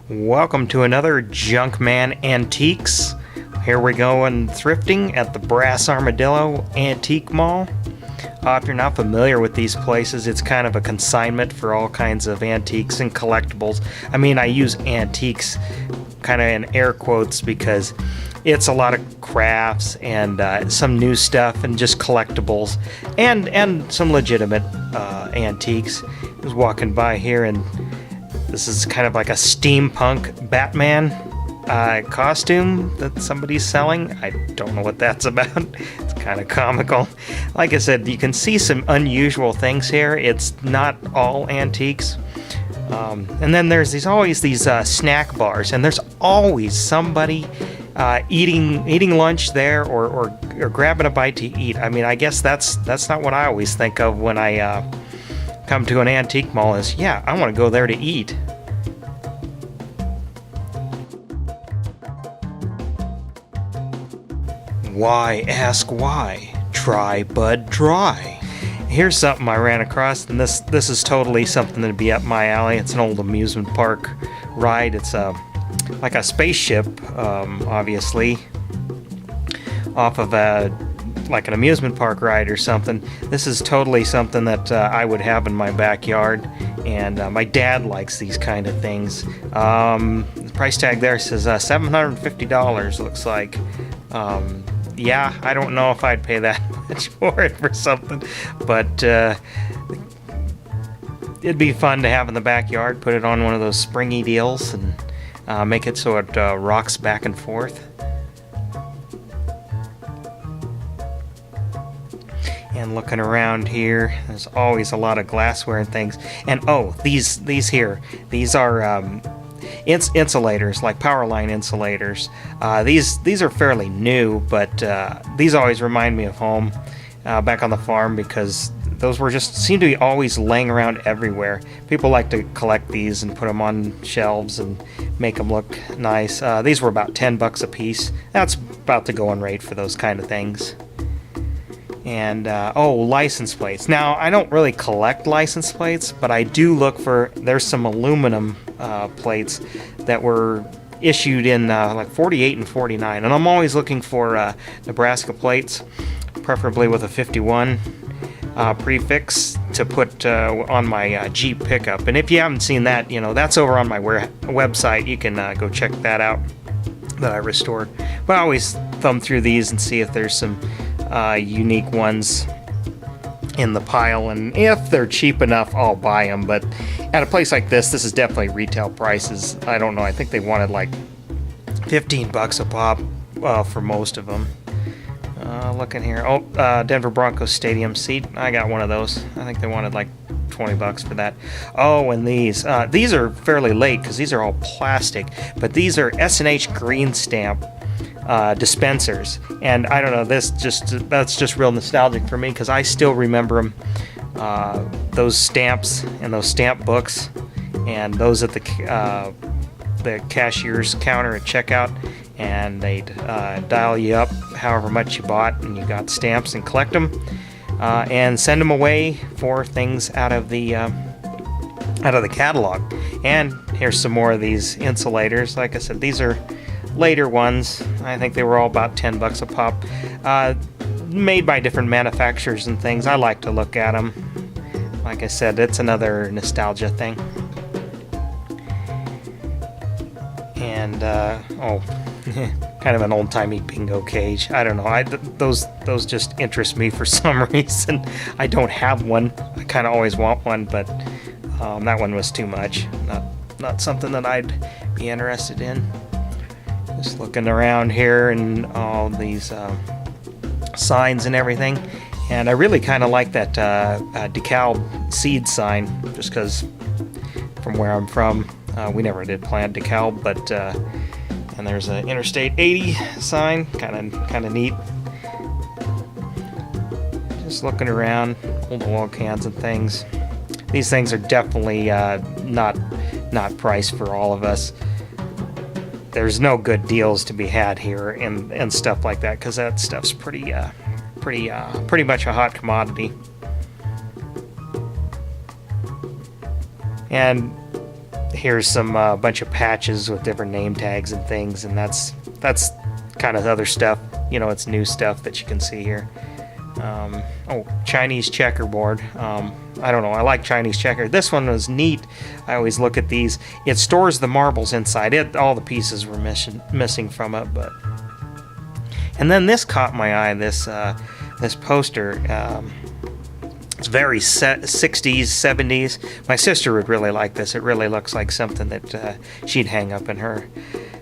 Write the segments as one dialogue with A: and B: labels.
A: Welcome to another Junkman Antiques. Here we go and thrifting at the Brass Armadillo Antique Mall. If you're not familiar with these places, it's kind of a consignment for all kinds of antiques and collectibles. I mean, I use antiques kind of in air quotes because it's a lot of crafts and some new stuff and just collectibles and some legitimate antiques. I was walking by here and this is kind of like a steampunk Batman costume that somebody's selling. I don't know what that's about. It's kind of comical. Like I said, you can see some unusual things here. It's not all antiques. And then there's always these snack bars, and there's always somebody eating lunch there or grabbing a bite to eat. I mean, I guess that's not what I always think of when I come to an antique mall is, yeah, I want to go there to eat. Why ask why? Try Bud Dry. Here's something I ran across, and this is totally something that'd be up my alley. It's an old amusement park ride. It's like a spaceship, obviously, off of like an amusement park ride or something. This is totally something that I would have in my backyard, and my dad likes these kind of things. The price tag there says $750, looks like. Yeah, I don't know if I'd pay that much for it for something, but it'd be fun to have in the backyard. Put it on one of those springy deals and make it so it rocks back and forth. And looking around here, there's always a lot of glassware and things. And oh, these here, these are insulators, like power line insulators. These are fairly new, but these always remind me of home back on the farm, because those were just seem to be always laying around everywhere. People like to collect these and put them on shelves and make them look nice. These were about $10 a piece. That's about the going rate for those kind of things. And license plates. Now, I don't really collect license plates, but I do look for, there's some aluminum plates that were issued in like 48 and 49, and I'm always looking for Nebraska plates, preferably with a 51 prefix to put on my Jeep pickup. And if you haven't seen that, that's over on my website. You can go check that out, that I restored. But I always thumb through these and see if there's some unique ones in the pile, and if they're cheap enough, I'll buy them. But at a place like this is definitely retail prices. I don't know, I think they wanted like $15 a pop for most of them. Looking here, Denver Broncos stadium seat, I got one of those. I think they wanted like $20 for that. Oh, and these are fairly late because these are all plastic, but these are S&H green stamp dispensers, and I don't know, that's just real nostalgic for me because I still remember them, those stamps and those stamp books, and those at the cashier's counter at checkout, and they'd dial you up however much you bought, and you got stamps, and collect them and send them away for things out of the catalog. And here's some more of these insulators. Like I said, these are later ones. I think they were all about $10 a pop, made by different manufacturers and things. I like to look at them. Like I said, it's another nostalgia thing. And kind of an old-timey bingo cage. I don't know, those just interest me for some reason. I don't have one. I kind of always want one, but that one was too much. Not something that I'd be interested in. Just looking around here and all these signs and everything, and I really kind of like that DeKalb seed sign, just because from where I'm from, we never did plant DeKalb, but and there's an Interstate 80 sign, kind of neat. Just looking around, old oil cans and things. These things are definitely not priced for all of us. There's no good deals to be had here and stuff like that, because that stuff's pretty much a hot commodity. And here's some bunch of patches with different name tags and things, and that's kind of other stuff. You know, it's new stuff that you can see here. Oh, Chinese checkerboard. I don't know, I like Chinese checker. This one was neat. I always look at these. It stores the marbles inside it. All the pieces were missing from it, but... And then this caught my eye, this poster. It's very 60s, 70s. My sister would really like this. It really looks like something that she'd hang up in her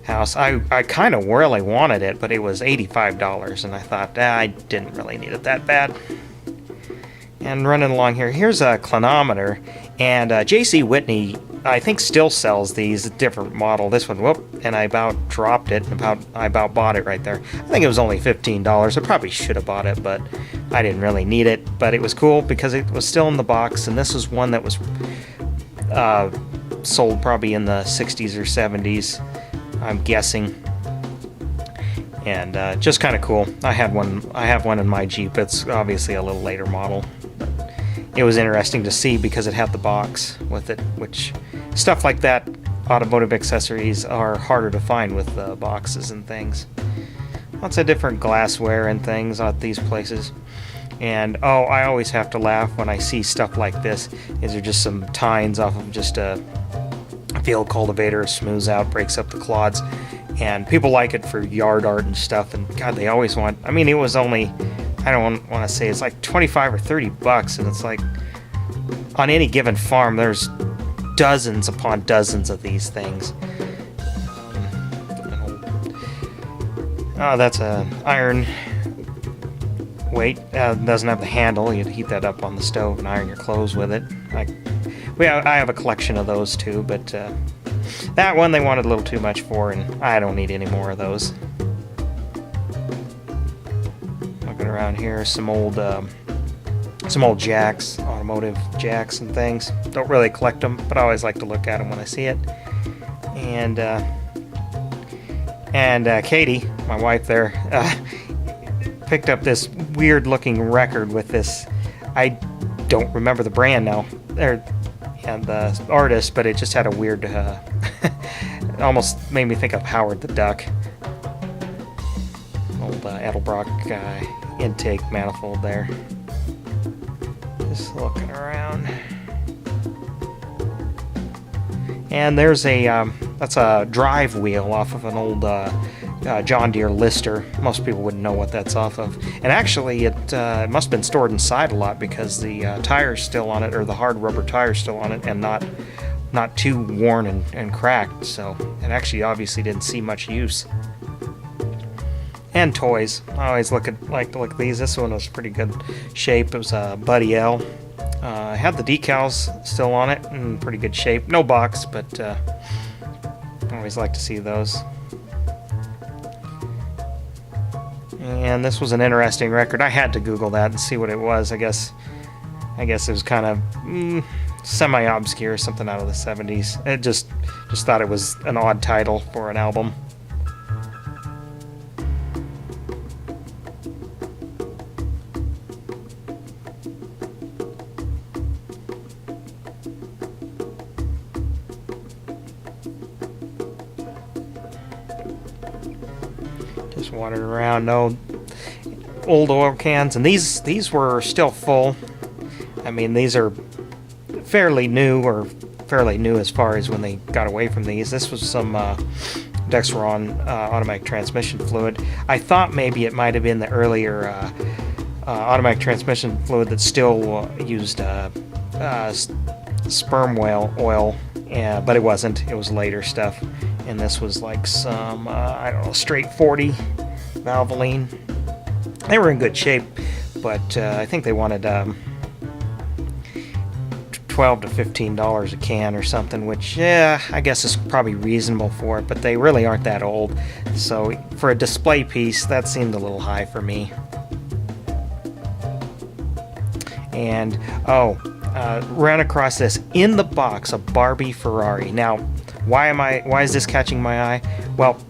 A: house. I kind of really wanted it, but it was $85, and I thought, I didn't really need it that bad. And running along here, here's a clinometer, and J.C. Whitney, I think, still sells these, a different model. This one, whoop, and I about dropped it, I about bought it right there. I think it was only $15. I probably should have bought it, but I didn't really need it. But it was cool because it was still in the box, and this was one that was sold probably in the 60s or 70s, I'm guessing. And just kind of cool. I have one in my Jeep. It's obviously a little later model. It was interesting to see because it had the box with it, which stuff like that, automotive accessories are harder to find with boxes and things. Lots of different glassware and things at these places. And oh, I always have to laugh when I see stuff like this. These are just some tines off of just a field cultivator, smooths out, breaks up the clods. And people like it for yard art and stuff, and God, they always want... I mean, it was only... I don't want to say it's like 25 or 30 bucks, and it's like on any given farm there's dozens upon dozens of these things. Oh, that's an iron weight. Doesn't have the handle. You'd heat that up on the stove and iron your clothes with it. I have a collection of those too, but that one they wanted a little too much for, and I don't need any more of those. Around here, some old jacks, automotive jacks and things. Don't really collect them, but I always like to look at them when I see it. And Katie, my wife there, picked up this weird-looking record with this. I don't remember the brand now, and the artist, but it just had a weird. Almost made me think of Howard the Duck. Old Edelbrock intake manifold there. Just looking around. And there's that's a drive wheel off of an old John Deere Lister. Most people wouldn't know what that's off of. And actually it must have been stored inside a lot because the tire's still on it, or the hard rubber tire's still on it, and not too worn and cracked. So it actually obviously didn't see much use. And toys. I always like to look at these. This one was pretty good shape. It was a Buddy L. I had the decals still on it in pretty good shape. No box, but I always like to see those. And this was an interesting record. I had to Google that and see what it was. I guess it was kind of semi-obscure, something out of the 70s. It just thought it was an odd title for an album. Just wandering around. No old oil cans, and these were still full. I mean, these are fairly new as far as when they got away from these. This was some Dexron automatic transmission fluid. I thought maybe it might have been the earlier automatic transmission fluid that still used sperm whale oil, but it wasn't. It was later stuff. And this was like some, I don't know, straight 40 Valvoline. They were in good shape, but I think they wanted $12 to $15 a can or something, which, yeah, I guess is probably reasonable for it, but they really aren't that old. So for a display piece, that seemed a little high for me. And, ran across this in the box, a Barbie Ferrari. Now, why is this catching my eye? Well,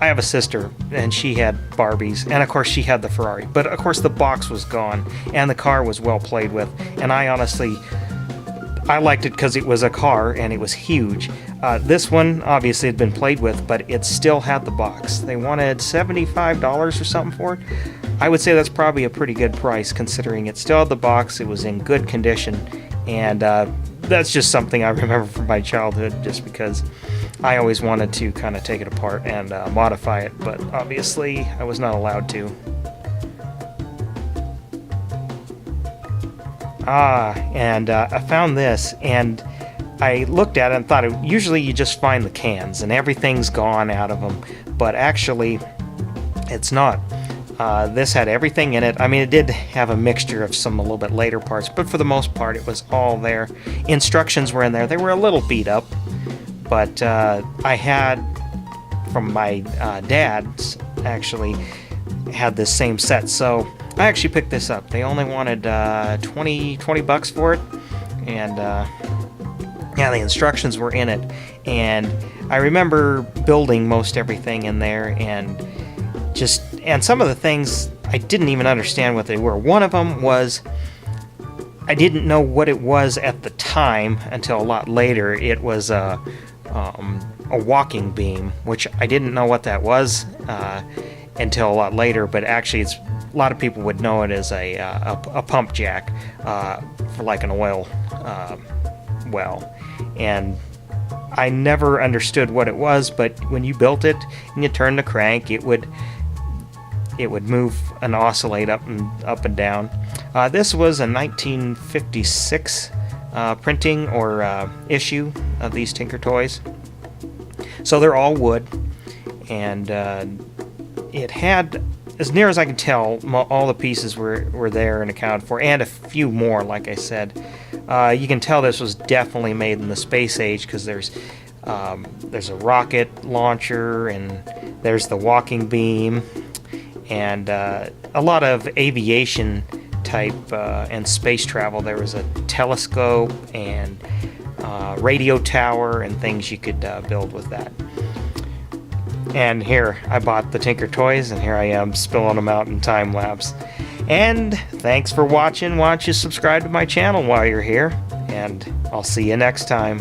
A: I have a sister, and she had Barbies, and of course she had the Ferrari. But of course the box was gone, and the car was well played with. And I honestly, I liked it because it was a car and it was huge. This one obviously had been played with, but it still had the box. They wanted $75 or something for it. I would say that's probably a pretty good price considering it still had the box, it was in good condition, and that's just something I remember from my childhood just because I always wanted to kind of take it apart and modify it, but obviously I was not allowed to. And I found this, and I looked at it and thought usually you just find the cans and everything's gone out of them, but actually it's not. This had everything in it. I mean, it did have a mixture of some a little bit later parts, but for the most part it was all there. Instructions were in there. They were a little beat up, but I had from my dad's actually had this same set, so I actually picked this up. They only wanted 20 bucks for it, and yeah, the instructions were in it, and I remember building most everything in there, and some of the things I didn't even understand what they were. One of them was I didn't know what it was at the time until a lot later. It was a walking beam, which I didn't know what that was until a lot later, but actually a lot of people would know it as a pump jack for like an oil well, and I never understood what it was, but when you built it and you turned the crank, it would move and oscillate up and down. This was a 1956 printing or issue of these Tinker Toys, so they're all wood, and it had, as near as I can tell, all the pieces were there and accounted for, and a few more, like I said. You can tell this was definitely made in the space age because there's a rocket launcher, and there's the walking beam, and a lot of aviation type and space travel. There was a telescope and radio tower and things you could build with that. And here, I bought the Tinker Toys, and here I am spilling them out in time lapse. And thanks for watching. Why don't you subscribe to my channel while you're here, and I'll see you next time.